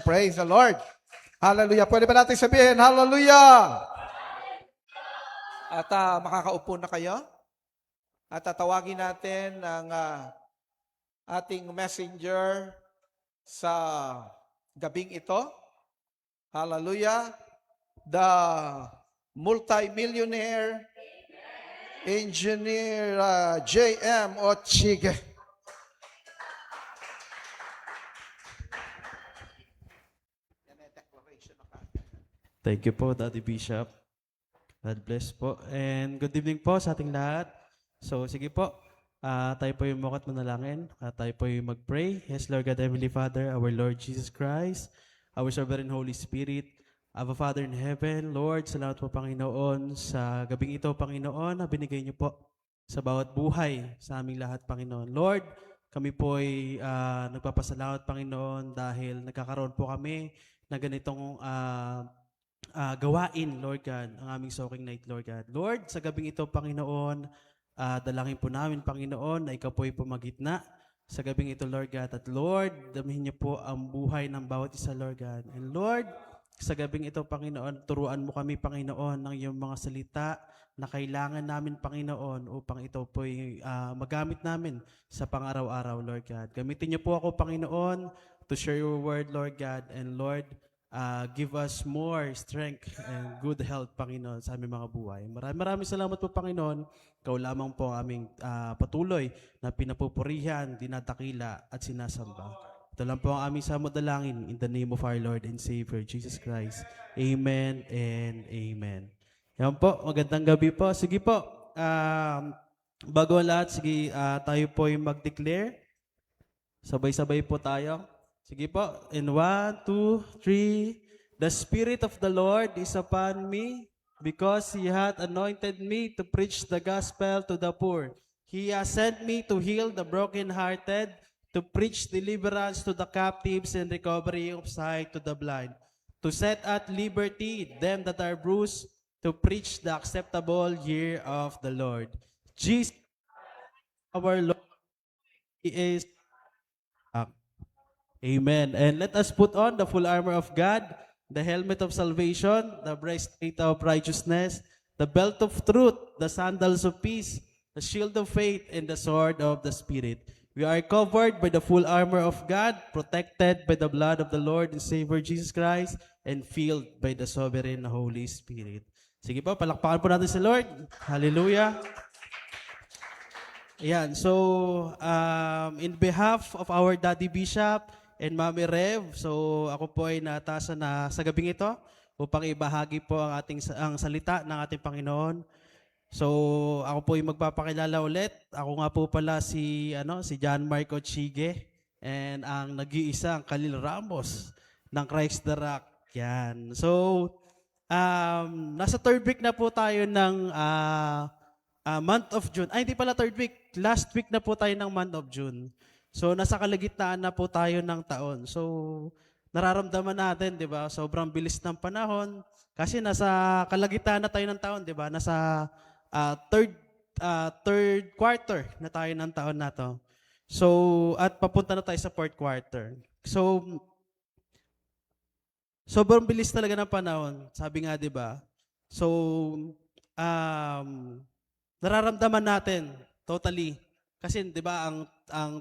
Praise the Lord. Hallelujah. Pwede ba natin sabihin, hallelujah? At makakaupo na kayo. At tatawagin natin ang ating messenger sa gabing ito. Hallelujah. The multi-millionaire engineer J.M. Ochige. Thank you po, Daddy Bishop. God bless po. And good evening po sa ating lahat. So, sige po. Tayo po yung mukat manalangin. Tayo po yung mag-pray. Yes, Lord God, Heavenly Father, our Lord Jesus Christ, our Sovereign Holy Spirit, Our Father in Heaven, Lord, salamat po, Panginoon, sa gabing ito, Panginoon, na binigay niyo po sa bawat buhay sa aming lahat, Panginoon. Lord, kami po ay nagpapasalamat, Panginoon, dahil nagkakaroon po kami na ganitong gawain, Lord God, ang aming soaking night, Lord God. Lord, sa gabing ito, Panginoon, dalangin po namin, Panginoon, na ikaw po ay pumagitna sa gabing ito, Lord God. At Lord, damihin niyo po ang buhay ng bawat isa, Lord God. And Lord, sa gabing ito, Panginoon, turuan mo kami, Panginoon, ng iyong mga salita na kailangan namin, Panginoon, upang ito po ay magamit namin sa pang-araw-araw, Lord God. Gamitin niyo po ako, Panginoon, to share your word, Lord God. And Lord, give us more strength and good health, Panginoon, sa aming mga buhay. Maraming salamat po, Panginoon. Ikaw lamang po ang aming patuloy na pinapupurihan, dinadakila at sinasamba. Ito lang po ang aming samudalangin in the name of our Lord and Savior, Jesus Christ. Amen and amen. Yan po, magandang gabi po. Sige po, bago ang lahat, sige, tayo po yung mag-declare. Sabay-sabay po tayo. Sige po, in 1, 2, 3. The Spirit of the Lord is upon me because He hath anointed me to preach the gospel to the poor. He has sent me to heal the brokenhearted, to preach deliverance to the captives and recovery of sight to the blind, to set at liberty them that are bruised, to preach the acceptable year of the Lord. Jesus, our Lord, He is. Amen. And let us put on the full armor of God, the helmet of salvation, the breastplate of righteousness, the belt of truth, the sandals of peace, the shield of faith, and the sword of the Spirit. We are covered by the full armor of God, protected by the blood of the Lord and Savior Jesus Christ, and filled by the sovereign Holy Spirit. Sige po, palakpakan po natin si Lord. Hallelujah. Ayan, so in behalf of our Daddy Bishop and Mami Rev, so ako po ay nataasan na sa gabing ito upang ibahagi po ang salita ng ating Panginoon. So ako po ay magpapakilala ulit. Ako nga po pala si John Mark Ochige and ang nag-iisang Khalil Ramos ng Christ the Rock. Yan. So nasa third week na po tayo ng month of June. Ay, hindi pala third week. Last week na po tayo ng month of June. So, nasa kalagitnaan na po tayo ng taon. So, nararamdaman natin, di ba? Sobrang bilis ng panahon. Kasi nasa kalagitnaan na tayo ng taon, di ba? Nasa third quarter na tayo ng taon na to. So, at papunta na tayo sa fourth quarter. So, sobrang bilis talaga ng panahon. Sabi nga, di ba? So, nararamdaman natin totally kasi 'di ba ang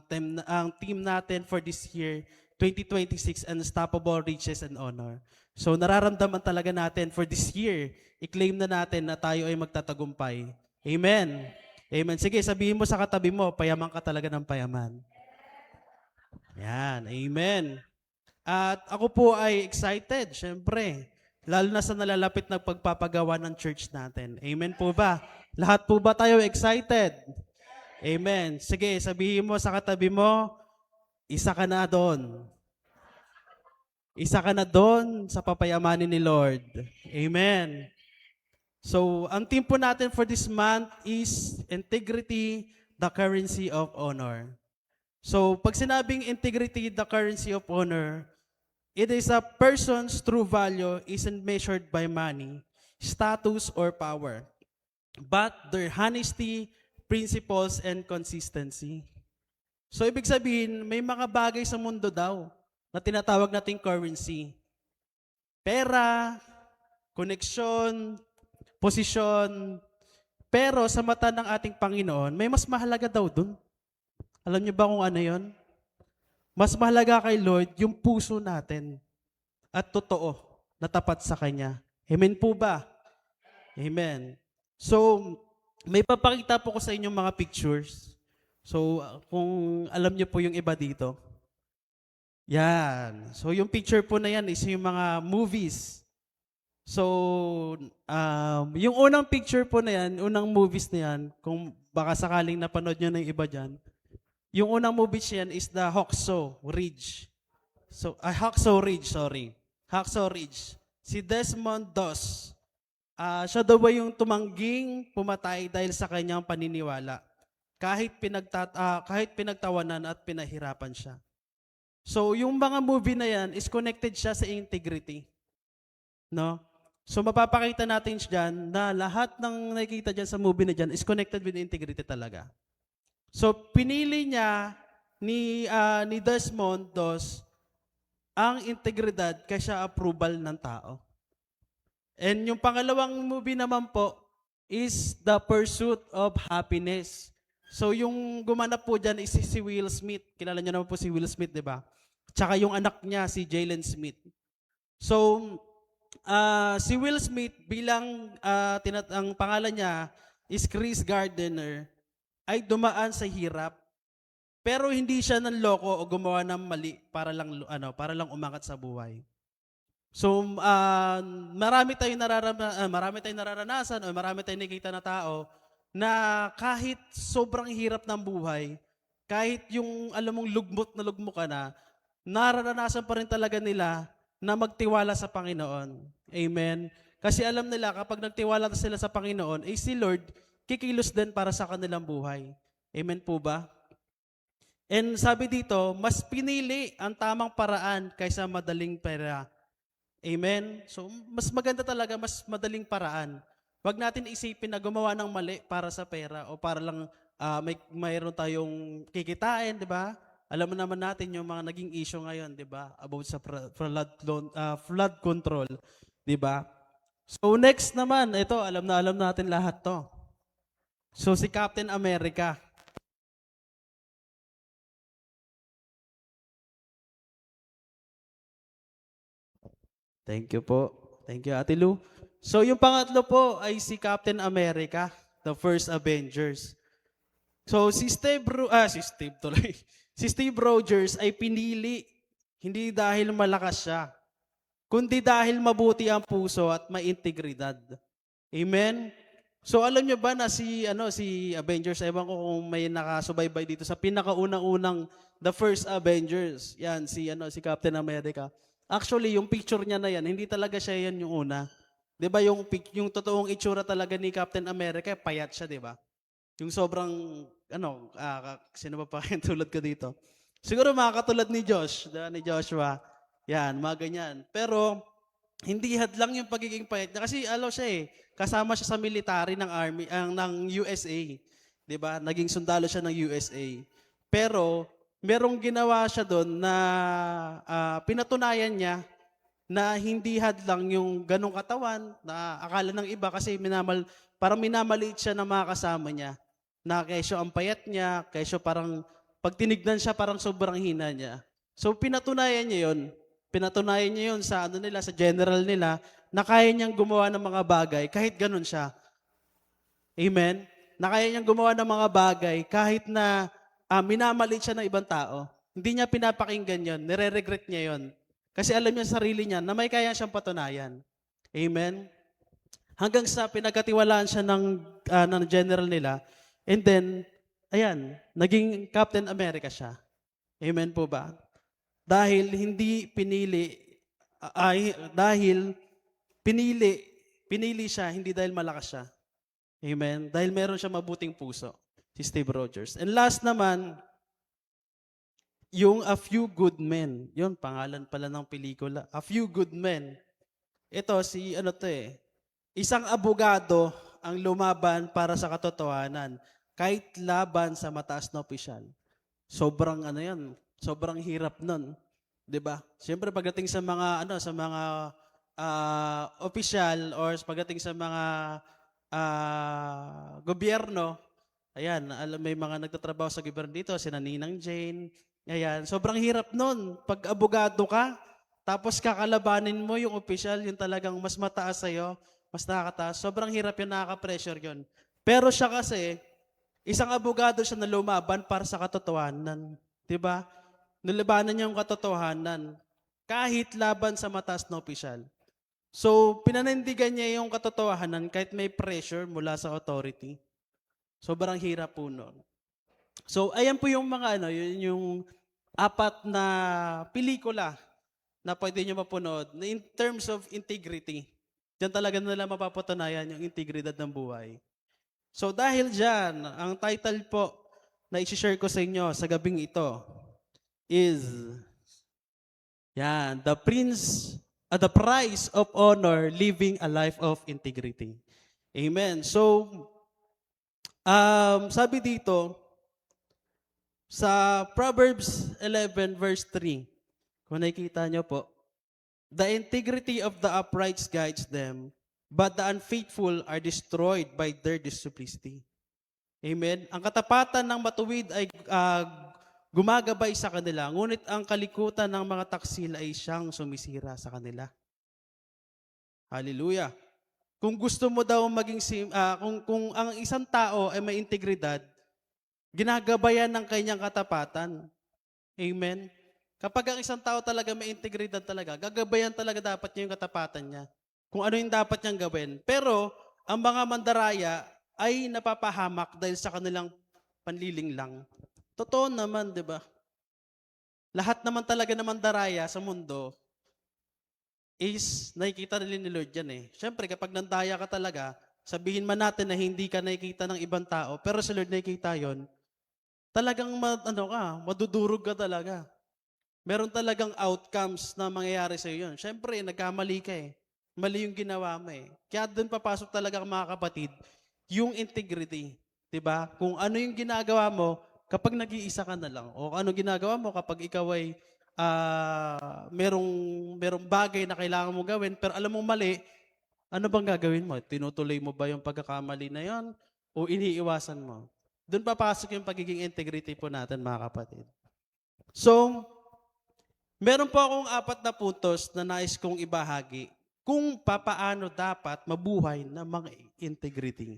team natin for this year 2026 Unstoppable Riches and Honor. So nararamdaman talaga natin for this year i-claim na natin na tayo ay magtatagumpay. Amen. Amen. Sige, sabihin mo sa katabi mo, payaman ka talaga ng payaman. Yan, amen. At ako po ay excited, syempre. Lalo na sa nalalapit na pagpapagawa ng church natin. Amen po ba? Lahat po ba tayo excited? Amen. Sige, sabihin mo sa katabi mo, isa ka na doon. Isa ka na doon sa papayamanin ni Lord. Amen. So, ang team po natin for this month is Integrity, the Currency of Honor. So, pag sinabing integrity, the currency of honor, it is a person's true value isn't measured by money, status, or power, but their honesty, principles, and consistency. So, ibig sabihin, may mga bagay sa mundo daw na tinatawag nating currency. Pera, koneksyon, posisyon. Pero sa mata ng ating Panginoon, may mas mahalaga daw dun. Alam niyo ba kung ano yon? Mas mahalaga kay Lord yung puso natin at totoo na tapat sa Kanya. Amen po ba? Amen. So, may papakita po ko sa inyong mga pictures. So, kung alam niyo po yung iba dito. Yan. So, yung picture po na yan is yung mga movies. So, yung unang picture po na yan, unang movies na yan, kung baka sakaling napanood nyo na yung iba dyan, yung unang movies yan is the Hacksaw Ridge. So, Hacksaw Ridge, sorry. Hacksaw Ridge. Si Desmond Doss. Siya daw ba yung tumangging pumatay dahil sa kanyang paniniwala. Kahit pinagtawanan at pinahirapan siya. So, yung mga movie na yan is connected siya sa integrity. No? So, mapapakita natin dyan na lahat ng nakikita dyan sa movie na dyan is connected with integrity talaga. So, pinili niya ni Desmond Doss ang integridad kaysa approval ng tao. And yung pangalawang movie naman po is The Pursuit of Happiness. So, yung gumanap po dyan is si Will Smith. Kilala niyo naman po si Will Smith, di ba? Tsaka yung anak niya, si Jalen Smith. So, si Will Smith bilang ang pangalan niya is Chris Gardner ay dumaan sa hirap. Pero hindi siya nanloko o gumawa ng mali para lang umangat sa buhay. So, marami tayong nararanasan o marami tayong nakita na tao na kahit sobrang hirap ng buhay, kahit yung alam mong lugmot na lugmok ka na, nararanasan pa rin talaga nila na magtiwala sa Panginoon. Amen? Kasi alam nila kapag nagtiwala sila sa Panginoon, si Lord kikilos din para sa kanilang buhay. Amen po ba? And sabi dito, mas pinili ang tamang paraan kaysa madaling pera. Amen? So, mas maganda talaga, mas madaling paraan. Huwag natin isipin na gumawa ng mali para sa pera o para lang mayroon tayong kikitain, di ba? Alam mo naman natin yung mga naging issue ngayon, di ba? About sa flood control, di ba? So next naman, ito, alam natin lahat to. So si Captain America. Thank you po. Thank you, Ate Lou. So yung pangatlo po ay si Captain America, the first Avengers. So si Steve Rogers ay pinili hindi dahil malakas siya, kundi dahil mabuti ang puso at may integridad. Amen. So alam niyo ba na si Avengers, ewan ko kung may nakasubaybay dito sa pinakaunang-unang the first Avengers. Yan si Captain America. Actually, yung picture niya na yan, hindi talaga siya yan yung una. 'Di ba yung totoong itsura talaga ni Captain America, payat siya, 'di ba? Yung sobrang sino ba pa yung tulad ko dito? Siguro mga katulad ni Joshua. Yan, mga ganyan. Pero hindi hadlang yung pagiging payat niya kasi siya kasama siya sa military ng army ng USA. 'Di ba? Naging sundalo siya ng USA. Pero merong ginawa siya doon na pinatunayan niya na hindi hadlang yung ganong katawan na akala ng iba kasi parang minamaliit siya ng mga kasama niya. Na kesyo ang payat niya, kesyo parang pag tinignan siya parang sobrang hina niya. So pinatunayan niya yun. Pinatunayan niya yun sa sa general nila na kaya niyang gumawa ng mga bagay kahit ganun siya. Amen? Na kaya niyang gumawa ng mga bagay kahit na minamaliit siya ng ibang tao. Hindi niya pinapakinggan yun. Nire-regret niya yun. Kasi alam niya sa sarili niya na may kaya siyang patunayan. Amen? Hanggang sa pinagkatiwalaan siya ng general nila. And then, ayan, naging Captain America siya. Amen po ba? Dahil pinili siya, hindi dahil malakas siya. Amen? Dahil meron siya mabuting puso, si Steve Rogers. And last naman, yung A Few Good Men. Yun, pangalan pala ng pelikula. A Few Good Men. Ito, isang abogado ang lumaban para sa katotohanan kahit laban sa mataas na opisyal. Sobrang sobrang hirap nun. 'Di ba? Siyempre pagdating sa mga opisyal or pagdating sa mga gobyerno, ayan, may mga nagtatrabaho sa gobyerno dito, si Ninang Jane, ayan. Sobrang hirap nun. Pag abogado ka, tapos kakalabanin mo yung opisyal, yung talagang mas mataas sa'yo, mas nakakataas. Sobrang hirap yun, nakaka-pressure yun. Pero siya kasi, isang abogado siya na lumaban para sa katotohanan. 'Di ba? Nilabanan niya yung katotohanan kahit laban sa mataas na opisyal. So, pinanindigan niya yung katotohanan kahit may pressure mula sa authority. Sobrang hirap po nun. So, ayan po yung mga yun yung apat na pelikula na pwede nyo mapanood na in terms of integrity. Diyan talaga nila mapapatunayan yung integridad ng buhay. So, dahil dyan, ang title po na isi-share ko sa inyo sa gabing ito is the price of honor, living a life of integrity. Amen. So, sabi dito, sa Proverbs 11 verse 3, kung nakikita nyo po, the integrity of the upright guides them, but the unfaithful are destroyed by their duplicity. Amen. Ang katapatan ng matuwid ay gumagabay sa kanila, ngunit ang kalikutan ng mga taksil ay siyang sumisira sa kanila. Hallelujah. Kung gusto mo daw kung ang isang tao ay may integridad, ginagabayan ng kanyang katapatan. Amen. Kapag ang isang tao talaga may integridad talaga, gagabayan talaga dapat niya yung katapatan niya. Kung ano yung dapat niyang gawin. Pero, ang mga mandaraya ay napapahamak dahil sa kanilang panliling lang. Totoo naman, di ba? Lahat naman talaga ng mandaraya sa mundo is nakikita rin ni Lord yan eh. Siyempre, kapag nandaya ka talaga, sabihin man natin na hindi ka nakikita ng ibang tao, pero sa Lord nakikita yon, talagang madudurog ka talaga. Meron talagang outcomes na mangyayari sa iyo yun. Siyempre, nagkamali ka eh. Mali yung ginawa mo eh. Kaya doon papasok talaga mga kapatid, yung integrity. Diba? Kung ano yung ginagawa mo, kapag nag-iisa ka na lang, o ano ginagawa mo kapag ikaw ay merong bagay na kailangan mo gawin, pero alam mo mali, ano bang gagawin mo? Tinutuloy mo ba yung pagkakamali na yon o iniiwasan mo? Doon papasok yung pagiging integrity po natin, mga kapatid. So, meron po akong 4 na puntos na nais kong ibahagi kung papaano dapat mabuhay na mga integrity.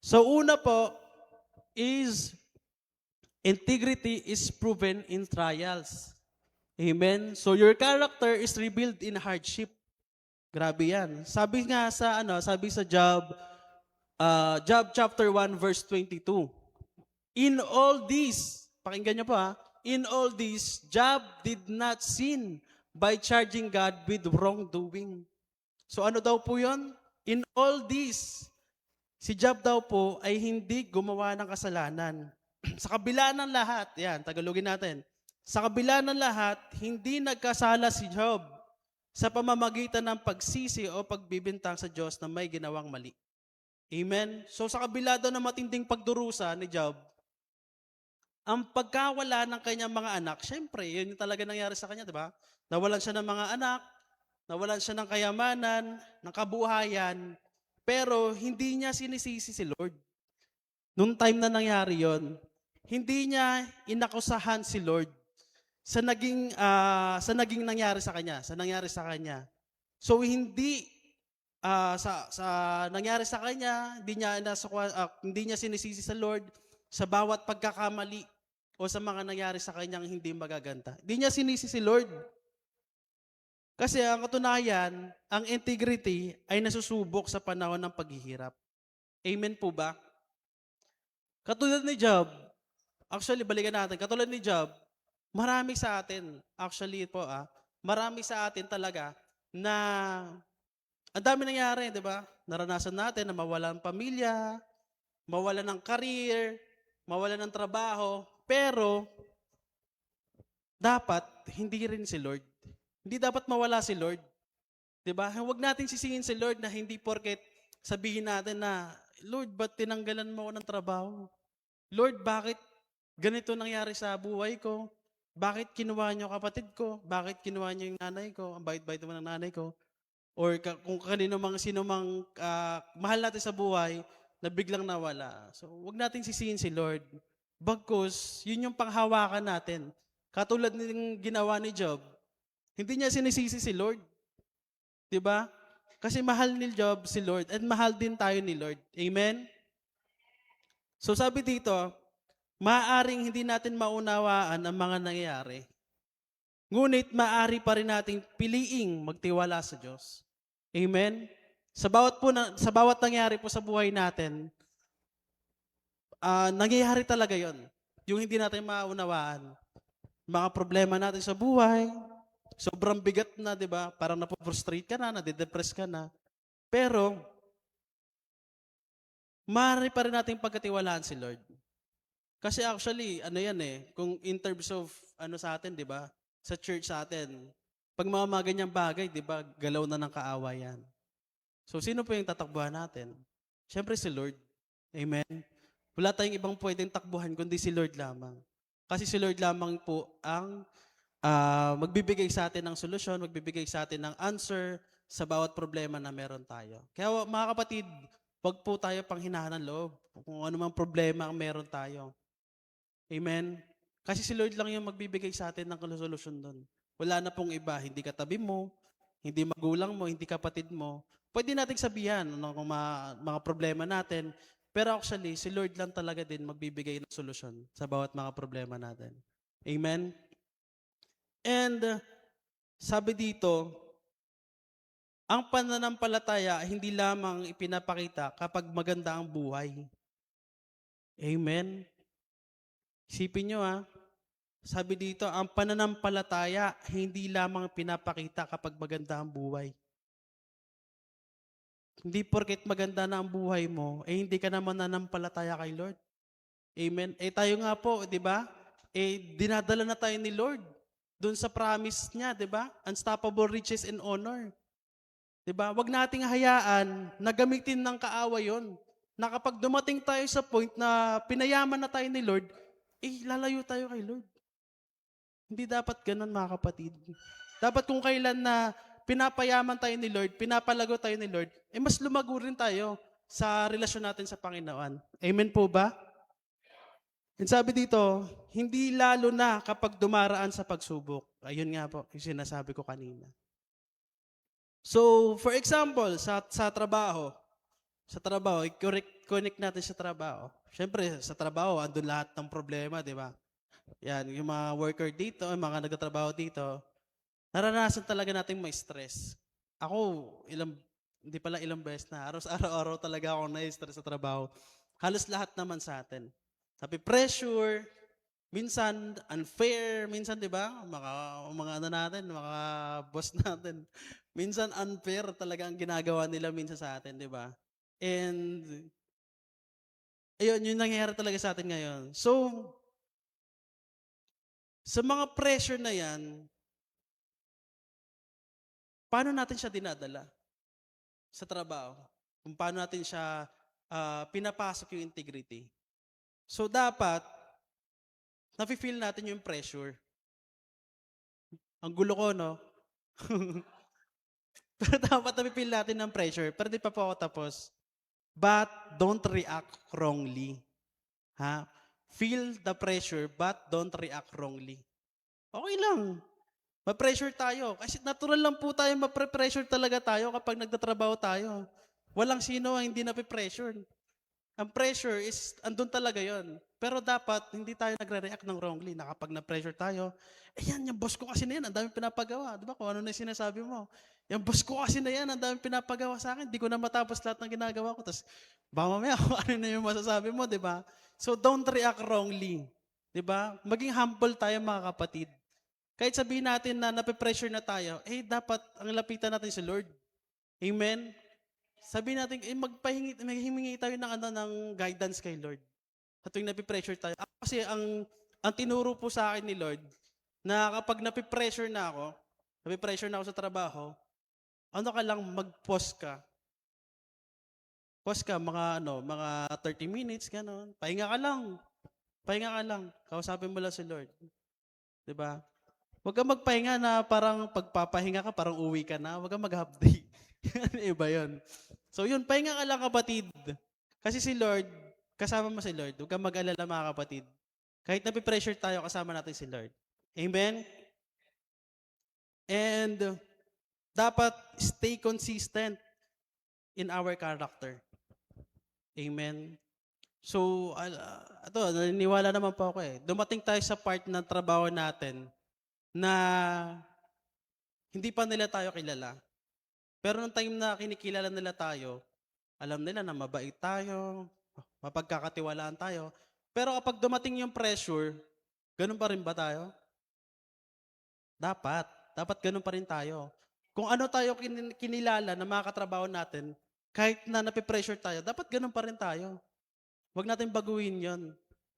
So, una po is integrity is proven in trials. Amen? So, your character is revealed in hardship. Grabe yan. Sabi sa Job chapter 1 verse 22. In all this, pakinggan niyo po in all this, Job did not sin by charging God with wrongdoing. So ano daw po yun? In all this, si Job daw po ay hindi gumawa ng kasalanan. Sa kabila ng lahat, yan, Tagalogin natin. Sa kabila ng lahat, hindi nagkasala si Job sa pamamagitan ng pagsisi o pagbibintang sa Diyos na may ginawang mali. Amen? So sa kabila daw ng matinding pagdurusa ni Job, ang pagkawala ng kanyang mga anak, syempre, yun yung talaga nangyari sa kanya, di ba? Nawalan siya ng mga anak, nawalan siya ng kayamanan, ng kabuhayan, pero hindi niya sinisisi si Lord. Noong time na nangyari yon, hindi niya inakusahan si Lord sa naging nangyari sa kanya, So hindi sa nangyari sa kanya, hindi niya sinisisi sa Lord sa bawat pagkakamali o sa mga nangyari sa kanyang hindi magaganda. Hindi niya sinisi si Lord. Kasi ang katunayan, ang integrity ay nasusubok sa panahon ng paghihirap. Amen po ba? Katulad ni Job, actually balikan natin, katulad ni Job, marami sa atin, marami sa atin talaga na ang dami nangyari, di ba? Naranasan natin na mawalan ng pamilya, mawalan ng career, mawalan ng trabaho, pero dapat hindi rin si Lord. Hindi dapat mawala si Lord. 'Di ba? Huwag natin sisihin si Lord na hindi porket sabihin natin na, Lord, ba't tinanggalan mo ako ng trabaho? Lord, bakit ganito nangyari sa buhay ko? Bakit kinuha niyo kapatid ko? Bakit kinuha niyo yung nanay ko? Ang bait-bait naman ng nanay ko. Or kung kanino mang sino mang mahal natin sa buhay na biglang nawala. So, wag nating sisihin si Lord. Bagkus, yun yung panghawakan natin. Katulad ng ginawa ni Job, hindi niya sinisisi si Lord. 'Di ba? Kasi mahal ni Job si Lord at mahal din tayo ni Lord. Amen? So sabi dito, maaaring hindi natin maunawaan ang mga nangyayari. Ngunit maaari pa rin nating piliing magtiwala sa Diyos. Amen? Sa bawat nangyayari po sa buhay natin, nangyayari talaga 'yon. Yung hindi natin maunawaan. Mga problema natin sa buhay, sobrang bigat na, 'di ba? Parang napo-frustrate ka na, nade-depress ka na. Pero maaari pa rin nating pagkatiwalaan si Lord. Kasi actually, ano yan kung in terms of ano sa atin, 'di ba? Sa church sa atin, pag mga ganyang bagay, 'di ba, galaw na ng kaawayan. So sino po yung tatakbuhan natin? Siyempre si Lord. Amen. Wala tayong ibang pwedeng takbuhan kundi si Lord lamang. Kasi si Lord lamang po ang magbibigay sa atin ng solusyon, magbibigay sa atin ng answer sa bawat problema na meron tayo. Kaya mga kapatid, wag po tayo panghinahan ng loob kung ano mang problema ang meron tayo. Amen? Kasi si Lord lang yung magbibigay sa atin ng solusyon doon. Wala na pong iba, hindi katabi mo, hindi magulang mo, hindi kapatid mo. Pwede nating sabihan kung mga problema natin, pero actually, si Lord lang talaga din magbibigay ng solusyon sa bawat mga problema natin. Amen? And sabi dito, ang pananampalataya hindi lamang ipinapakita kapag maganda ang buhay. Amen? Isipin nyo sabi dito, ang pananampalataya hindi lamang pinapakita kapag maganda ang buhay. Hindi porket maganda na ang buhay mo, hindi ka na mananampalataya kay Lord. Amen? Tayo nga po, di ba? Dinadala na tayo ni Lord doon sa promise niya, di ba? Unstoppable riches and honor. Di ba? Huwag nating hayaan na gamitin ng kaaway yon. Na kapag dumating tayo sa point na pinayaman na tayo ni Lord, lalayo tayo kay Lord. Hindi dapat ganun, mga kapatid. Dapat kung kailan na pinapayaman tayo ni Lord, pinapalago tayo ni Lord, mas lumago rin tayo sa relasyon natin sa Panginoon. Amen po ba? And sabi dito, hindi lalo na kapag dumaraan sa pagsubok. Ayun nga po, yung sinasabi ko kanina. So, for example, sa trabaho, i-connect natin sa trabaho. Siyempre, sa trabaho, andun lahat ng problema, di ba? Yan, yung mga worker dito, yung mga nagtatrabaho dito, naranasan talaga natin may stress. Ako, hindi pala ilang beses na, araw-araw talaga ako na-stress sa trabaho. Halos lahat naman sa atin. Sabi, pressure, minsan unfair, minsan 'di ba? Mga ano natin, mga boss natin. Minsan unfair talaga ang ginagawa nila minsan sa atin, 'di ba? And ayun, yung nangyayari talaga sa atin ngayon. So, sa mga pressure na 'yan, paano natin siya dinadala sa trabaho? Kung paano natin siya pinapasok yung integrity. So, dapat nafe-feel natin yung pressure. Ang gulo ko, no? Pero dapat nafe-feel natin ng pressure. Pero di pa po ako tapos. But don't react wrongly. Feel the pressure, but don't react wrongly. Okay lang. Ma-pressure tayo. Kasi natural lang po tayo, ma-pressure talaga tayo kapag nagtatrabaho tayo. Walang sino ang hindi na-pressure. Ang pressure is, andun talaga yon. Pero dapat, hindi tayo nagre-react ng wrongly na kapag na-pressure tayo, yung boss ko kasi na yan, ang dami pinapagawa. Di ba? Kung ano na yung sinasabi mo. Yung boss ko kasi na yan, ang dami pinapagawa sa akin. Di ko na matapos lahat ng ginagawa ko. Tapos, baka mamaya, kung ano na yung masasabi mo, di ba? So, don't react wrongly. Di ba? Maging humble tayo, mga kapatid. Kahit sabihin natin na nape-pressure na tayo, dapat ang lapitan natin si Lord. Amen? Sabihin natin, maghihingi tayo ng guidance kay Lord. Sa tuwing napipressure tayo. Kasi ang tinuro po sa akin ni Lord, na kapag napipressure na ako sa trabaho, ano ka lang, mag-pause ka. Pause ka, mga 30 minutes, gano'n. Pahinga ka lang. Kausapin mo lang si Lord. 'Di ba? Huwag kang magpahinga na parang pagpapahinga ka, parang uwi ka na. Huwag kang mag-half day. Iba yun. So yun, pahinga ka lang kapatid. Kasi si Lord, kasama mo si Lord. Huwag kang mag-alala mga kapatid. Kahit napipressure tayo, kasama natin si Lord. Amen? And dapat stay consistent in our character. Amen? So, ito, naniniwala naman po ako eh. Dumating tayo sa part ng trabaho natin na hindi pa nila tayo kilala. Pero nung time na kinikilala nila tayo, alam nila na mabait tayo, mapagkakatiwalaan tayo. Pero kapag dumating yung pressure, ganun pa rin ba tayo? Dapat. Dapat ganun pa rin tayo. Kung ano tayo kinilala na mga katrabaho natin, kahit na napipressure tayo, dapat ganun pa rin tayo. Huwag natin baguhin yon.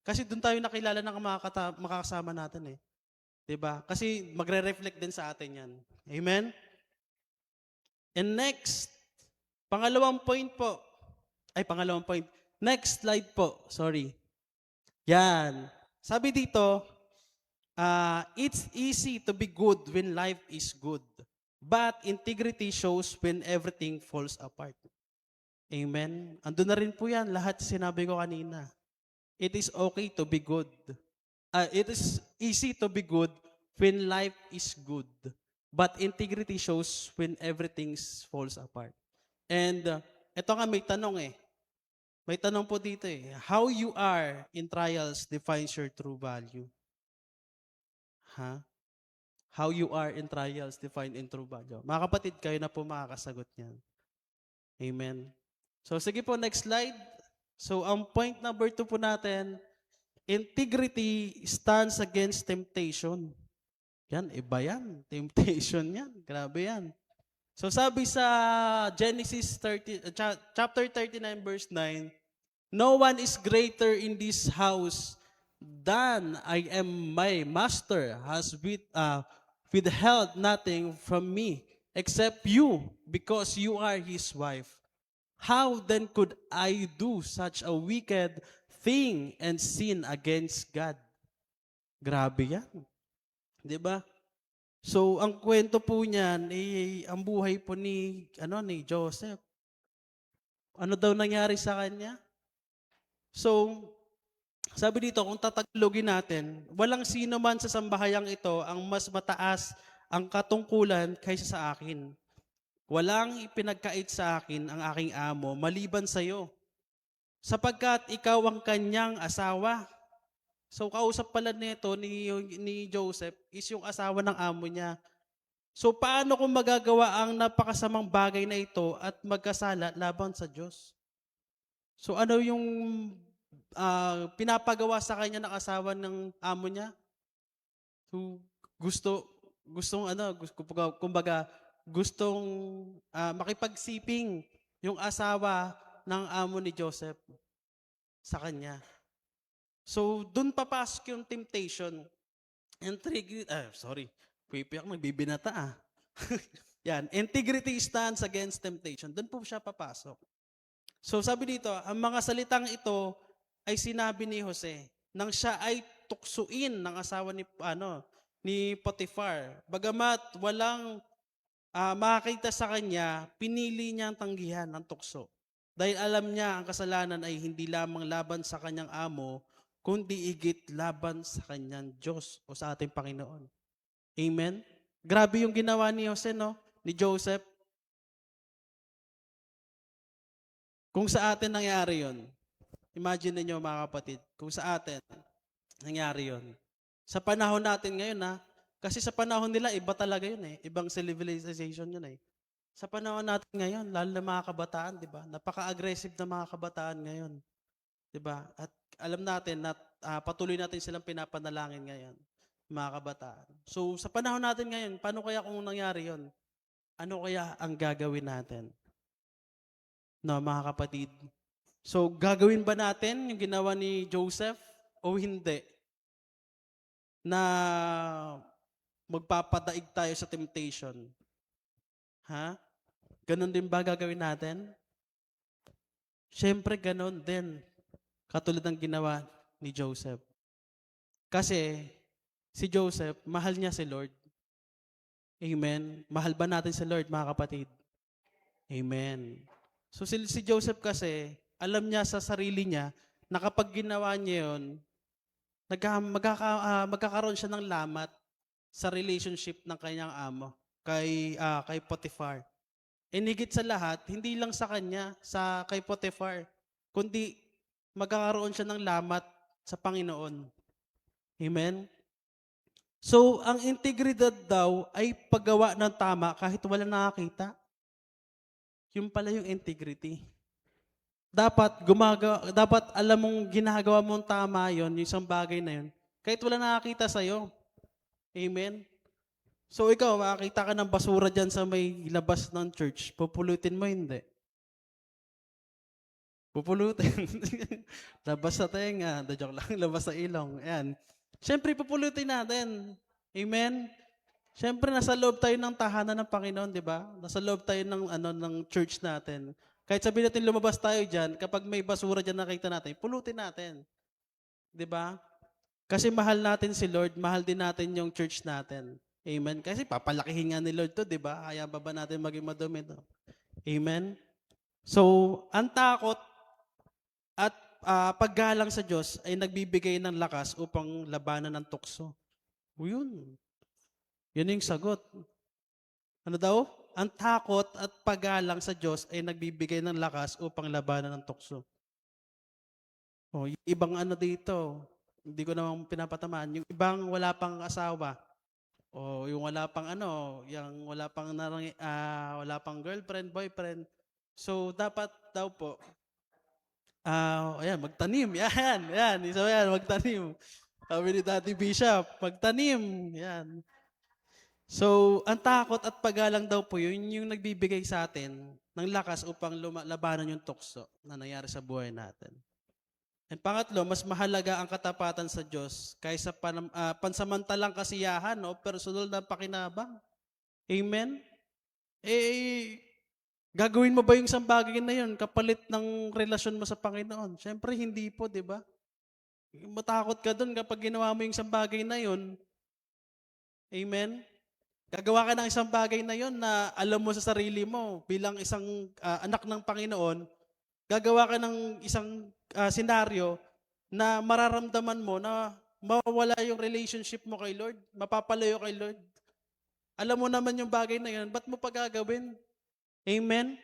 Kasi doon tayo nakilala ng mga makakasama natin eh. 'Di ba? Kasi magre-reflect din sa atin yan. Amen? And next, pangalawang point po. Pangalawang point. Next slide po. Sorry. Yan. Sabi dito, it's easy to be good when life is good. But integrity shows when everything falls apart. Amen? Ando na rin po yan. Lahat sinabi ko kanina. It is okay to be good. It is easy to be good when life is good. But integrity shows when everything falls apart. And ito nga may tanong eh. May tanong po dito eh. How you are in trials defines your true value. Ha? How you are in trials define in true value. Mga kapatid, kayo na po makakasagot niyan. Amen. So sige po, next slide. So ang point number 2 po natin, integrity stands against temptation. Yan, iba yan. Temptation yan. Grabe yan. So sabi sa Genesis chapter 39 verse 9, no one is greater in this house than I am. My master has withheld nothing from me except you, because you are his wife. How then could I do such a wicked thing and sin against God? Grabe yan. 'Di ba? So, ang kwento po niyan, ang buhay po ni Joseph. Ano daw nangyari sa kanya? So, sabi dito, kung tatagalogin natin, walang sino man sa sambahayang ito ang mas mataas ang katungkulan kaysa sa akin. Walang ipinagkait sa akin ang aking amo maliban sa iyo, sapagkat ikaw ang kanyang asawa. So kausap pala nito ni Joseph is yung asawa ng amo niya. So paano kung magagawa ang napakasamang bagay na ito at magkasala laban sa Diyos? So ano yung pinapagawa sa kanya ng asawa ng amo niya? So kumbaga gustong makipagsiping yung asawa ng amo ni Joseph sa kanya. So, dun papasok yung temptation. Pipiyak, nagbibinata Yan, integrity stands against temptation. Dun po siya papasok. So, sabi dito, ang mga salitang ito ay sinabi ni Jose nang siya ay tuksuin ng asawa ni Potiphar. Bagamat walang makakita sa kanya, pinili niyang tanggihan ang tukso. Dahil alam niya ang kasalanan ay hindi lamang laban sa kanyang amo, kundi igit laban sa kanyang Diyos o sa ating Panginoon. Amen? Grabe yung ginawa ni Jose, no? Ni Joseph. Kung sa atin nangyari yon, imagine niyo mga kapatid, kung sa atin nangyari yon. Sa panahon natin ngayon, kasi sa panahon nila, iba talaga yun eh. Ibang civilization yun eh. Sa panahon natin ngayon, lalo na mga kabataan, di ba? Napaka-aggressive na mga kabataan ngayon. Di ba? At alam natin na patuloy natin silang pinapanalangin ngayon, mga kabataan. So, sa panahon natin ngayon, paano kaya kung nangyari yon? Ano kaya ang gagawin natin? No, mga kapatid. So, gagawin ba natin yung ginawa ni Joseph o hindi? Na magpapadaig tayo sa temptation. Ha? Ganon din ba gagawin natin? Siyempre, ganon din. Katulad ng ginawa ni Joseph. Kasi, Si Joseph, mahal niya si Lord. Amen. Mahal ba natin si Lord, mga kapatid? Amen. So si Joseph kasi, alam niya sa sarili niya na kapag ginawa niya yun, magkakaroon siya ng lamat sa relationship ng kanyang amo kay Potiphar. And higit sa lahat, hindi lang sa kanya, sa kay Potiphar, kundi magkakaroon siya ng lamat sa Panginoon. Amen? So, ang integridad daw ay paggawa ng tama kahit wala nakakita. Yung pala yung integrity. Dapat alam mong ginagawa mong tama yon, yung isang bagay na yon, kahit wala nakakita sa'yo. Amen? So ikaw, makakita ka ng basura dyan sa may labas ng church, pupulutin mo, hindi. Pupulutin. Labas sa tenga, joke lang, labas sa ilong. Ayan. Siyempre, pupulutin natin. Amen? Siyempre, nasa loob tayo ng tahanan ng Panginoon, di ba? Nasa loob tayo ng church natin. Kahit sabihin natin lumabas tayo dyan, kapag may basura dyan nakita natin, pulutin natin. Di ba? Kasi mahal natin si Lord, mahal din natin yung church natin. Amen? Kasi papalakihin nga ni Lord to, di ba? Hayaan ba natin maging madumi to? Amen? So, ang takot at paggalang sa Diyos ay nagbibigay ng lakas upang labanan ng tukso. O yun. Yun yung sagot. Ano daw? Ang takot at paggalang sa Diyos ay nagbibigay ng lakas upang labanan ng tukso. O, yung ibang ano dito, hindi ko naman pinapatamaan. Yung ibang wala pang asawa, o yung wala pang yung wala pang girlfriend, boyfriend. So, dapat daw po, ayan, magtanim. Yan. So, yan, magtanim. Sabi ni Daddy Bishop, magtanim. Yan. So, ang takot at paggalang daw po, yun yung nagbibigay sa atin ng lakas upang labanan yung tukso na nangyari sa buhay natin. And pangatlo, mas mahalaga ang katapatan sa Diyos kaysa pansamantalang kasiyahan o personal na pakinabang. Amen? Gagawin mo ba yung isang bagay na yun kapalit ng relasyon mo sa Panginoon? Siyempre, hindi po, di ba? Matakot ka dun kapag ginawa mo yung isang bagay na yun. Amen? Gagawa ka ng isang bagay na yun na alam mo sa sarili mo bilang isang anak ng Panginoon, gagawa ka ng isang senaryo na mararamdaman mo na mawawala yung relationship mo kay Lord, mapapalayo kay Lord. Alam mo naman yung bagay na yun, ba't mo pa gagawin? Amen?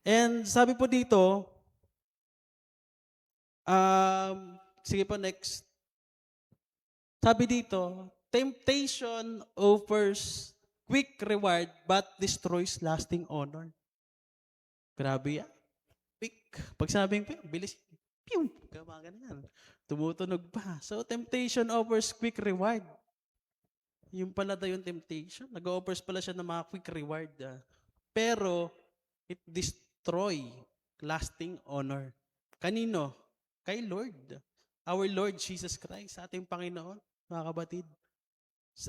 And sabi po dito, sige po next. Sabi dito, temptation offers quick reward but destroys lasting honor. Grabe yan. Quick. Pag sinabing bilis, pew, ganyan. Tumutunog pa. So, temptation offers quick reward. Yung pala daw yung temptation. Nag-offers pala siya ng mga quick reward. Pero, it destroy lasting honor. Kanino? Kay Lord. Our Lord Jesus Christ, ating Panginoon, mga kabatid.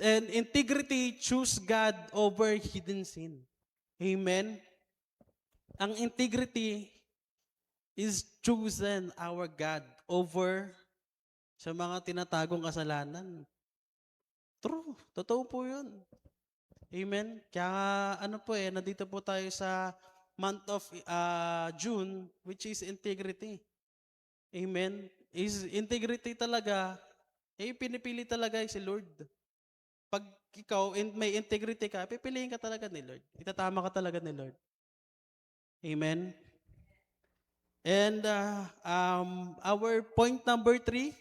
And integrity, choose God over hidden sin. Amen? Ang integrity is chosen our God over sa mga tinatagong kasalanan. True. Totoo po yun. Amen? Kaya nandito po tayo sa month of June, which is integrity. Amen? Is integrity talaga, pinipili talaga si Lord. Pag ikaw may integrity ka, pipiliin ka talaga ni Lord. Itatama ka talaga ni Lord. Amen? And our point number 3,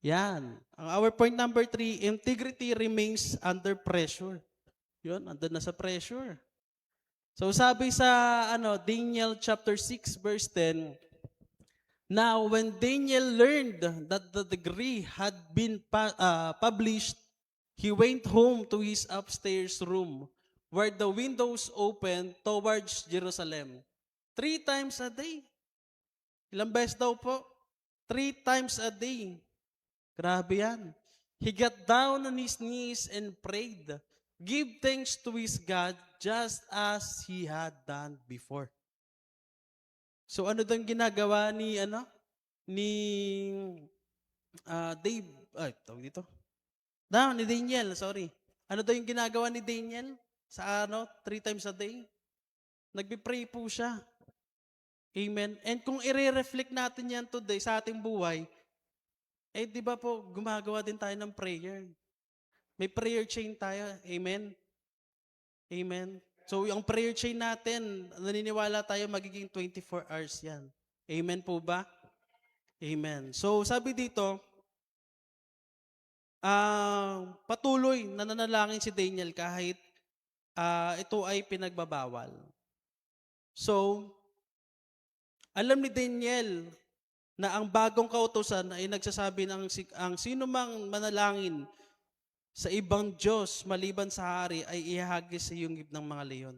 yan. Our point number 3, integrity remains under pressure. Yun, andun na sa pressure. So sabi sa Daniel chapter 6 verse 10, now when Daniel learned that the decree had been published, he went home to his upstairs room where the windows opened towards Jerusalem. 3 times a day. Ilang beses daw po? 3 times a day. Grabe yan. He got down on his knees and prayed. Give thanks to his God just as he had done before. So ano daw ginagawa ni Dave, tawag dito. Ni Daniel, sorry. Ano daw yung ginagawa ni Daniel? Sa 3 times a day? Nagbe-pray po siya. Amen. And kung i-reflect natin yan today sa ating buhay, di ba po, gumagawa din tayo ng prayer. May prayer chain tayo. Amen. Amen. So, yung prayer chain natin, naniniwala tayo magiging 24 hours yan. Amen po ba? Amen. So, sabi dito, patuloy na nanalangin si Daniel kahit ito ay pinagbabawal. So, alam ni Daniel na ang bagong kautusan ay nagsasabi ng ang sino mang manalangin sa ibang Diyos maliban sa hari ay ihagis sa yungib ng mga leon.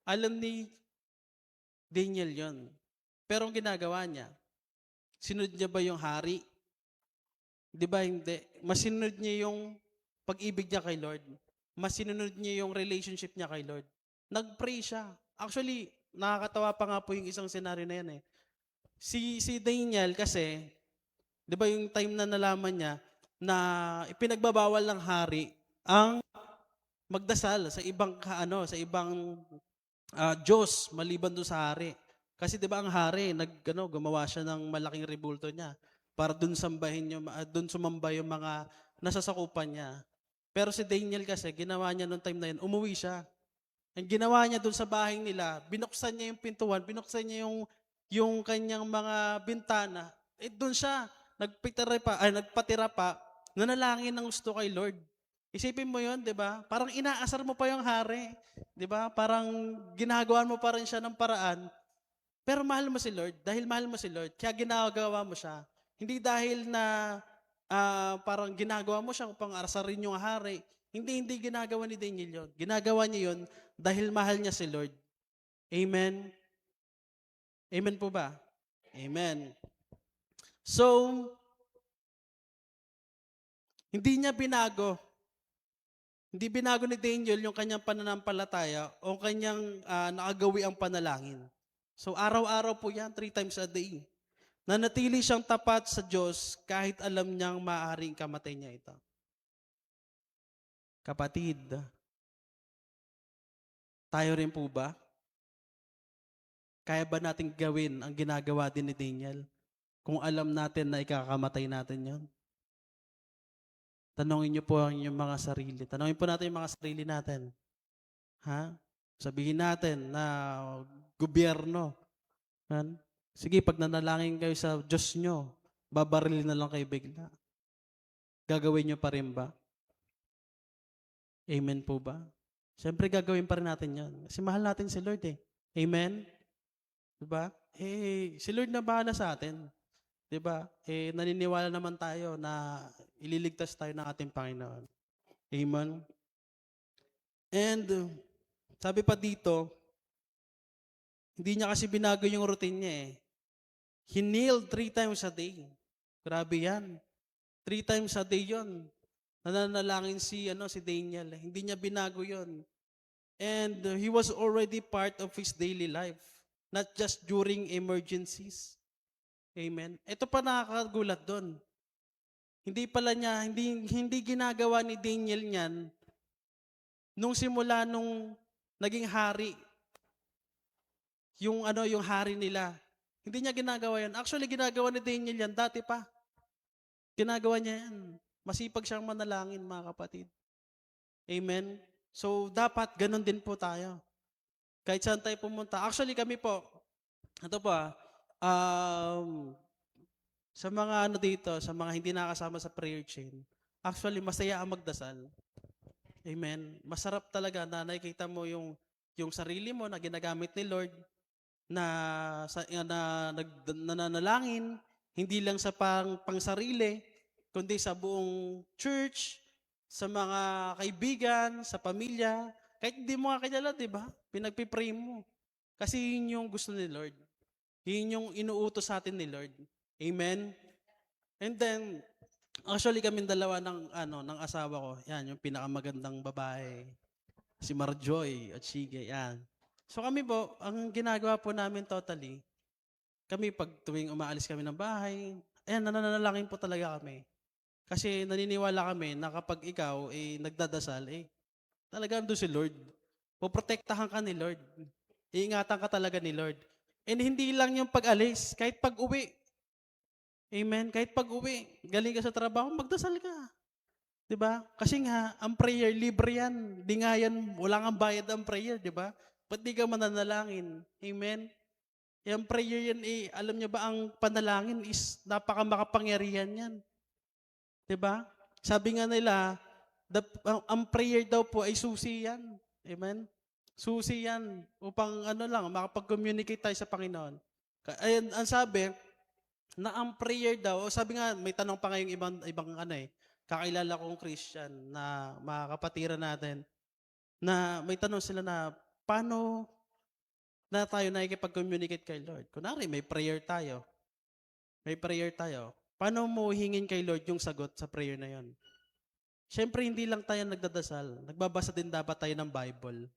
Alam ni Daniel yon. Pero ang ginagawa niya, sinunod niya ba yung hari? Di ba hindi? Masinunod niya yung pag-ibig niya kay Lord. Masinunod niya yung relationship niya kay Lord. Nag-pray siya. Actually, nakakatawa pa nga po yung isang senaryo na yan eh. Si Daniel kasi, di ba yung time na nalaman niya na ipinagbabawal ng hari ang magdasal sa ibang Diyos maliban doon sa hari. Kasi 'di ba ang hari gumawa siya ng malaking rebulto niya para doon sumamba yung mga nasasakupan niya. Pero si Daniel kasi ginawa niya noong time na yun, umuwi siya. Ang ginawa niya doon sa bahay nila, binuksan niya yung pintuan, binuksan niya yung kanyang mga bintana. Doon siya nagpatira pa, nanalangin ng gusto kay Lord. Isipin mo yon, 'di ba? Parang inaasar mo pa yung hari, 'di ba? Parang ginagawa mo pa rin siya ng paraan. Pero mahal mo si Lord, dahil mahal mo si Lord, kaya ginagawa mo siya. Hindi dahil na parang ginagawa mo siya upang asarin yung hari. Hindi ginagawa ni Daniel yun. Ginagawa niya yun dahil mahal niya si Lord. Amen? Amen po ba? Amen. So, hindi niya binago. Hindi binago ni Daniel yung kanyang pananampalataya o kanyang nakagawi ang panalangin. So, araw-araw po yan, 3 times a day. Nanatili siyang tapat sa Diyos kahit alam niyang maaaring kamatay niya ito. Kapatid, tayo rin po ba? Kaya ba nating gawin ang ginagawa din ni Daniel kung alam natin na ikakamatay natin yon? Tanungin niyo po ang inyong mga sarili. Tanungin po natin yung mga sarili natin. Ha? Sabihin natin na gobyerno. Sige, pag nanalangin kayo sa Diyos nyo, babarilin na lang kayo bigla. Gagawin nyo pa rin ba? Amen po ba? Siyempre gagawin pa rin natin yan. Kasi mahal natin si Lord eh. Amen? Diba? Si Lord na bahala sa atin. Diba? Naniniwala naman tayo na ililigtas tayo ng ating Panginoon. Amen? And, sabi pa dito, hindi niya kasi binago yung routine niya eh. He kneeled 3 times a day. Grabe yan. 3 times a day yon. Nananalangin si Daniel. Hindi niya binago yon. And he was already part of his daily life. Not just during emergencies. Amen. Ito pa nakakagulat doon. Hindi ginagawa ni Daniel niyan nung simula nung naging hari. Yung hari nila. Hindi niya ginagawa yan. Actually, ginagawa ni Daniel yan dati pa. Ginagawa niya yan. Masipag siyang manalangin, mga kapatid. Amen? So, dapat ganun din po tayo. Kahit saan tayo pumunta. Actually, kami po, sa mga dito, sa mga hindi nakasama sa prayer chain, actually, masaya ang magdasal. Amen? Masarap talaga na nakikita mo yung sarili mo na ginagamit ni Lord, na nananalangin, hindi lang sa pangsarili, kundi sa buong church, sa mga kaibigan, sa pamilya, kahit hindi mo kakilala, di ba? Pinagpipray mo. Kasi yun yung gusto ni Lord. Yun yung inuutos sa atin ni Lord. Amen? And then, actually kami dalawa ng asawa ko, yan, yung pinakamagandang babae, si Marjoy at Shige, yan. So kami po, ang ginagawa po namin totally, kami pag tuwing umaalis kami ng bahay, ayan, nananalangin po talaga kami. Kasi naniniwala kami na kapag ikaw nagdadasal, talagang doon si Lord. Poprotektahan ka ni Lord. Iingatan ka talaga ni Lord. And hindi lang yung pag-alis, kahit pag-uwi. Amen? Kahit pag-uwi, galing ka sa trabaho, magdasal ka. 'Di ba? Kasi nga, ang prayer, libre yan. Di nga yan, wala kang bayad ang prayer, 'di ba? Ba't di ka mananalangin? Amen? Yung prayer yan, alam niyo ba, ang panalangin is napakamakapangyarihan yan. 'Di ba? Sabi nga nila, ang prayer daw po ay susi yan. Amen? Susi yan upang makapag-communicate tayo sa Panginoon. Ayan, ang sabi, na ang prayer daw, sabi nga, may tanong pa ngayong ibang kakilala kong Christian na mga kapatiran natin, na may tanong sila na, paano na tayo nakikipag-communicate kay Lord? Kunwari, may prayer tayo. May prayer tayo. Paano mo hingin kay Lord yung sagot sa prayer na yon? Siyempre, hindi lang tayo nagdadasal. Nagbabasa din dapat tayo ng Bible.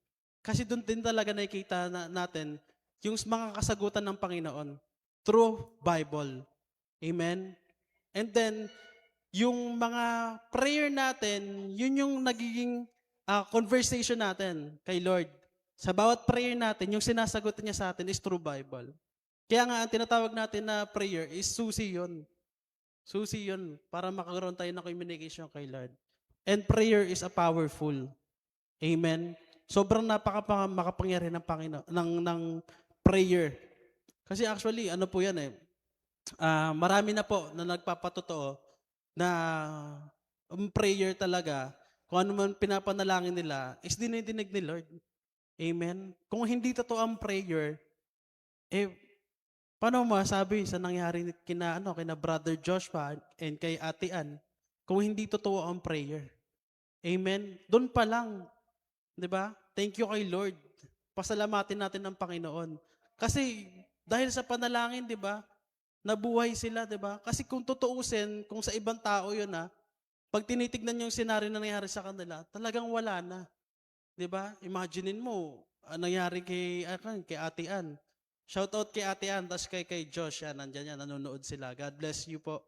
Kasi doon din talaga nakikita natin yung mga kasagutan ng Panginoon through Bible. Amen? And then, yung mga prayer natin, yun yung nagiging conversation natin kay Lord. Sa bawat prayer natin, yung sinasagot niya sa atin is through Bible. Kaya nga, ang tinatawag natin na prayer is susi yun. Susi yun para makakaroon tayo ng communication kay Lord. And prayer is a powerful. Amen? Sobrang makapangyarihan ng Panginoon, ng prayer. Kasi actually, ano po yan marami na po na nagpapatotoo na ang prayer talaga, kung ano man pinapanalangin nila, is dinidinig ni Lord. Amen? Kung hindi totoo ang prayer, paano masabi sa nangyari kina Brother Joshua and kay Ate Ann, kung hindi totoo ang prayer? Amen? Doon pa lang, 'di ba? Thank you kay Lord. Pasalamatin natin ang Panginoon. Kasi dahil sa panalangin, 'di ba? Nabuhay sila, 'di ba? Kasi kung tutuusin, kung sa ibang tao 'yun pag tinitignan yung senaryo na nangyari sa kanila, talagang wala na. 'Di ba? Imaginein mo, nangyari kay Ate Ann. Shout out kay Ate Ann, tas kay Josh, nandiyan yan, nanonood sila. God bless you po.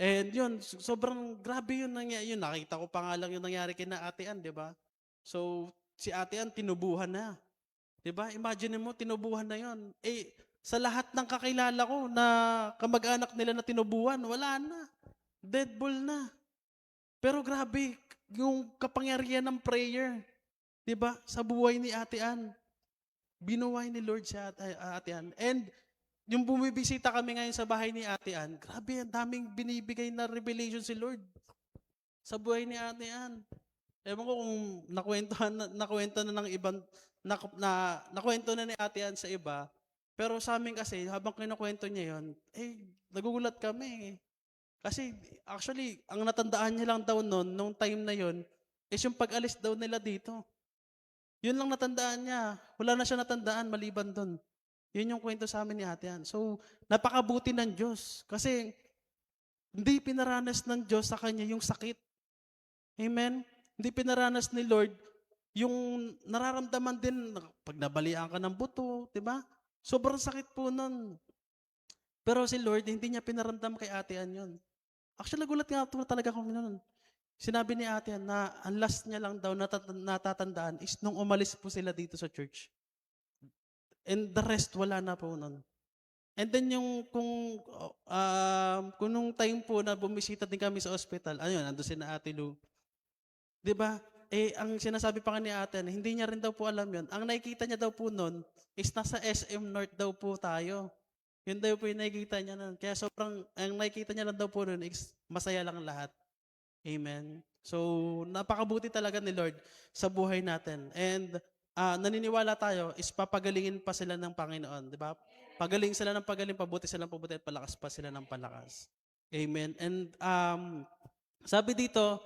And yun, sobrang grabe yun nangyari. Yun, nakita ko pa nga lang yung nangyari kay na Ate Ann, di ba? So, si Ate Ann, tinubuhan na. Di ba? Imagine mo, tinubuhan na yun. Sa lahat ng kakilala ko na kamag-anak nila na tinubuhan, wala na. Dead ball na. Pero grabe, yung kapangyarihan ng prayer, di ba? Sa buhay ni Ate Ann. Binuhay ni Lord si Ate Ann. And yung bumibisita kami ngayon sa bahay ni Ate Ann, grabe, ang daming binibigay na revelation si Lord sa buhay ni Ate Ann. Ewan ko kung nakwento na ng ibang, nakwento na ni Ate Ann sa iba, pero sa amin kasi, habang kinukwento niya yon, nagugulat kami. Kasi actually, ang natandaan niya lang daw noon, nung time na yon, is yung pag-alis daw nila dito. Yun lang natandaan niya. Wala na siya natandaan maliban doon. Yun yung kwento sa amin ni Ate Ann. So, napakabuti ng Diyos. Kasi, hindi pinaranas ng Diyos sa kanya yung sakit. Amen? Hindi pinaranas ni Lord yung nararamdaman din pag nabalian ka ng buto, di ba? Sobrang sakit po nun. Pero si Lord, hindi niya pinaramdam kay Ate Ann yun. Actually, nagulat nga talaga kami nun. Sinabi ni Ate Ann na ang last niya lang daw natatandaan is nung umalis po sila dito sa church. And the rest, wala na po nun. And then kung nung time po na bumisita din kami sa ospital, nandun si na Ate Lou. Diba? Ang sinasabi pa nga ni Ate Ann, hindi niya rin daw po alam yun. Ang nakikita niya daw po nun is nasa SM North daw po tayo. Yun daw po yung nakikita niya nun. Kaya ang nakikita niya lang daw po nun is masaya lang lahat. Amen. So, napakabuti talaga ni Lord sa buhay natin. And naniniwala tayo is papagalingin pa sila ng Panginoon. Di ba? Pagaling sila ng pagaling, pabuti sila ng pabuti, at palakas pa sila ng palakas. Amen. And sabi dito,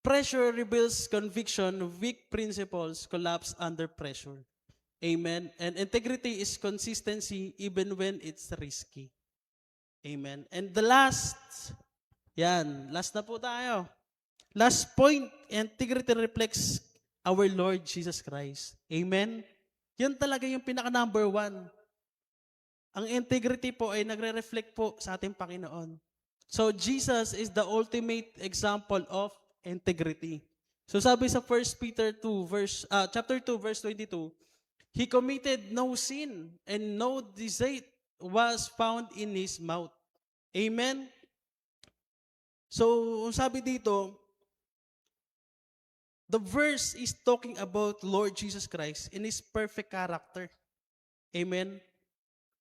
pressure reveals conviction, weak principles collapse under pressure. Amen. And integrity is consistency even when it's risky. Amen. And the last na po tayo. Last point, integrity reflects our Lord Jesus Christ. Amen? Yan talaga yung pinaka-number 1. Ang integrity po ay nagre-reflect po sa ating Panginoon. So Jesus is the ultimate example of integrity. So sabi sa 1 Peter 2 chapter 2 verse 22, he committed no sin and no deceit was found in his mouth. Amen. So sabi dito, the verse is talking about Lord Jesus Christ in his perfect character. Amen.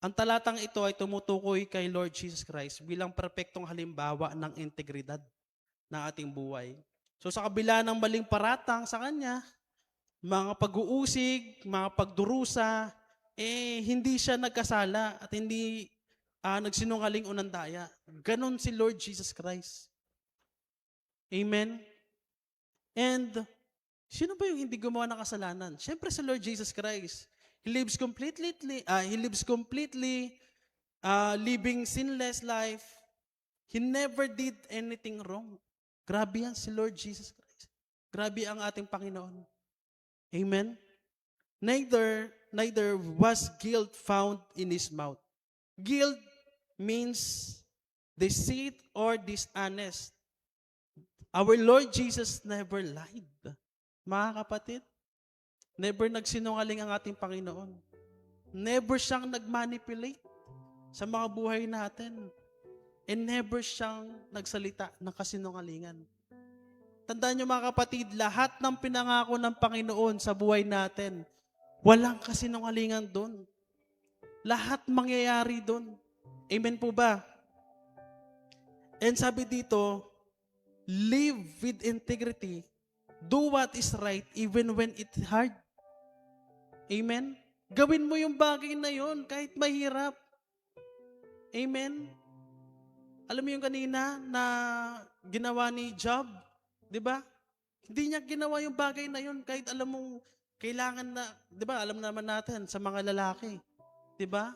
Ang talatang ito ay tumutukoy kay Lord Jesus Christ bilang perpektong halimbawa ng integridad ng ating buhay. So sa kabila ng maling paratang sa Kanya, mga pag-uusig, mga pagdurusa, hindi siya nagkasala at hindi nagsinungaling o nandaya. Ganon si Lord Jesus Christ. Amen? And sino ba yung hindi gumawa ng kasalanan? Siyempre si Lord Jesus Christ. He lives completely living sinless life. He never did anything wrong. Grabe yan si Lord Jesus Christ. Grabe ang ating Panginoon. Amen? Neither was guilt found in his mouth. Guilt means deceit or dishonest. Our Lord Jesus never lied. Mga kapatid, never nagsinungaling ang ating Panginoon. Never siyang nagmanipulate sa mga buhay natin. And never siyang nagsalita ng kasinungalingan. Tandaan niyo mga kapatid, lahat ng pinangako ng Panginoon sa buhay natin, walang kasinungalingan doon. Lahat mangyayari doon. Amen po ba? And sabi dito, live with integrity. Do what is right even when it's hard. Amen? Gawin mo yung bagay na yon kahit mahirap. Amen? Alam mo yung kanina na ginawa ni Job? Di ba? Hindi niya ginawa yung bagay na yon kahit alam mong kailangan na, di ba? Alam naman natin sa mga lalaki. Di ba?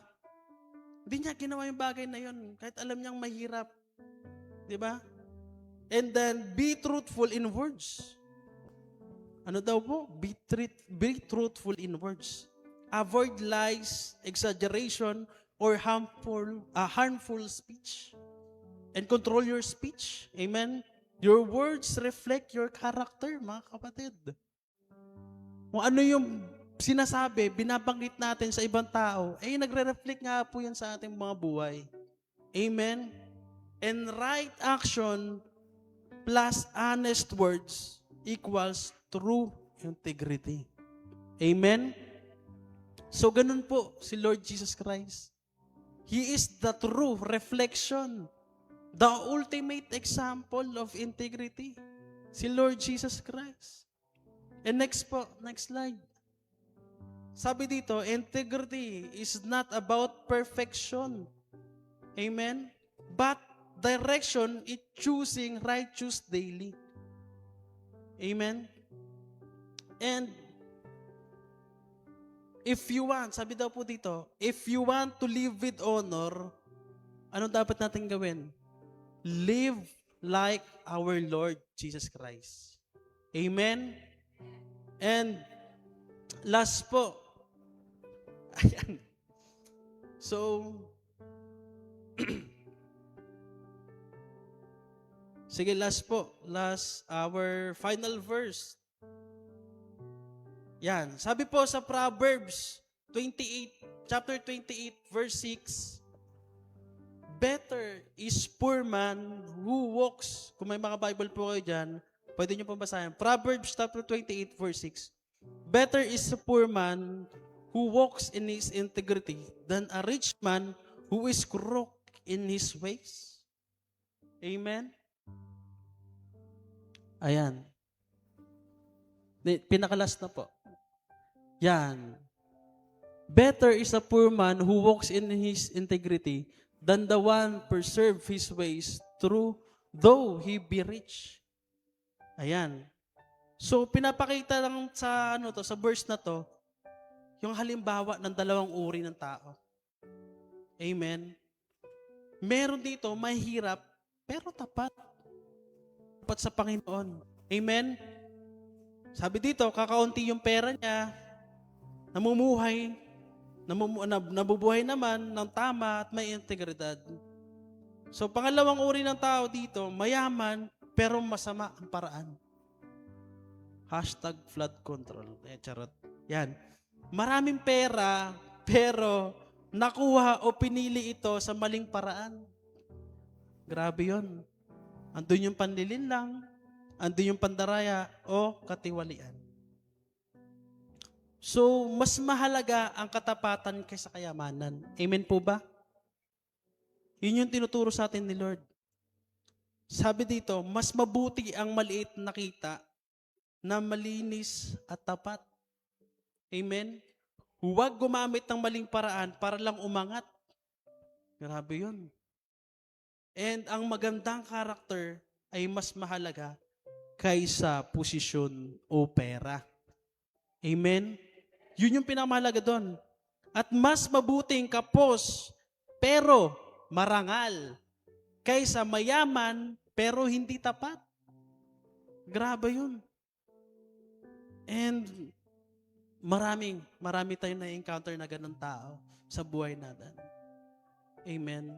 Hindi niya ginawa yung bagay na yon kahit alam niyang mahirap. Di ba? And then, be truthful in words. Ano daw po? Be truthful in words. Avoid lies, exaggeration, or harmful speech. And control your speech. Amen? Your words reflect your character, mga kapatid. Kung ano yung sinasabi, binabanggit natin sa ibang tao, nagre-reflect nga po yan sa ating mga buhay. Amen? And right action plus honest words equals true integrity. Amen? So, ganun po si Lord Jesus Christ. He is the true reflection, the ultimate example of integrity. Si Lord Jesus Christ. And next slide. Sabi dito, integrity is not about perfection. Amen? But direction is choosing righteous daily. Amen? And if you want, sabi daw po dito, if you want to live with honor, ano dapat natin gawin? Live like our Lord Jesus Christ. Amen? And last po, ayan. So, sige, last po. Our final verse. Yan. Sabi po sa Proverbs 28, chapter 28, verse 6, better is poor man who walks. Kung may mga Bible po kayo dyan, pwede nyo pong basahin. Proverbs chapter 28, verse 6. Better is a poor man who walks in his integrity than a rich man who is crooked in his ways. Amen? Ayan. Pinakalas na po. Yan. Better is a poor man who walks in his integrity than the one preserve his ways through though he be rich. Ayan. So pinapakita lang sa sa verse na to yung halimbawa ng dalawang uri ng tao. Amen. Meron dito mahirap pero tapat. Tapat sa Panginoon. Amen. Sabi dito, kakaunti yung pera niya, namumuhay nabubuhay naman ng tama at may integridad. So, pangalawang uri ng tao dito, mayaman pero masama ang paraan. #flood control. Charot. Yan. Maraming pera, pero nakuha o pinili ito sa maling paraan. Grabe yun. Andun yung panlilinlang, andun yung pandaraya o katiwalian. So, mas mahalaga ang katapatan kaysa kayamanan. Amen po ba? Yun yung tinuturo sa atin ni Lord. Sabi dito, mas mabuti ang maliit na kita na malinis at tapat. Amen? Huwag gumamit ng maling paraan para lang umangat. Grabe yun. And ang magandang karakter ay mas mahalaga kaysa posisyon o pera. Amen? Yun yung pinamahalaga doon. At mas mabuting kapos pero marangal kaysa mayaman pero hindi tapat. Grabe yun. And marami tayong na-encounter na ganun tao sa buhay natin. Amen.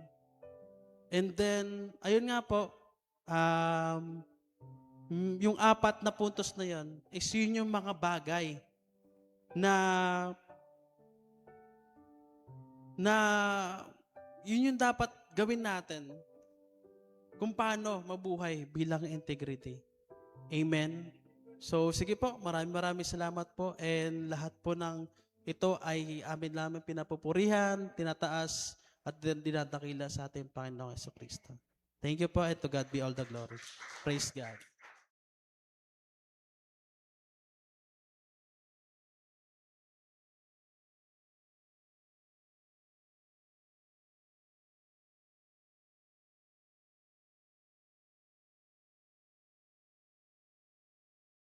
And then, ayun nga po, yung 4 na puntos na yun, is yun yung mga bagay na yun yung dapat gawin natin kung paano mabuhay bilang integrity. Amen? So, sige po, maraming salamat po, and lahat po ng ito ay amin lamang pinapupurihan, tinataas, at dinadakila sa ating Panginoong Jesucristo. Thank you po, and to God be all the glory. Praise God.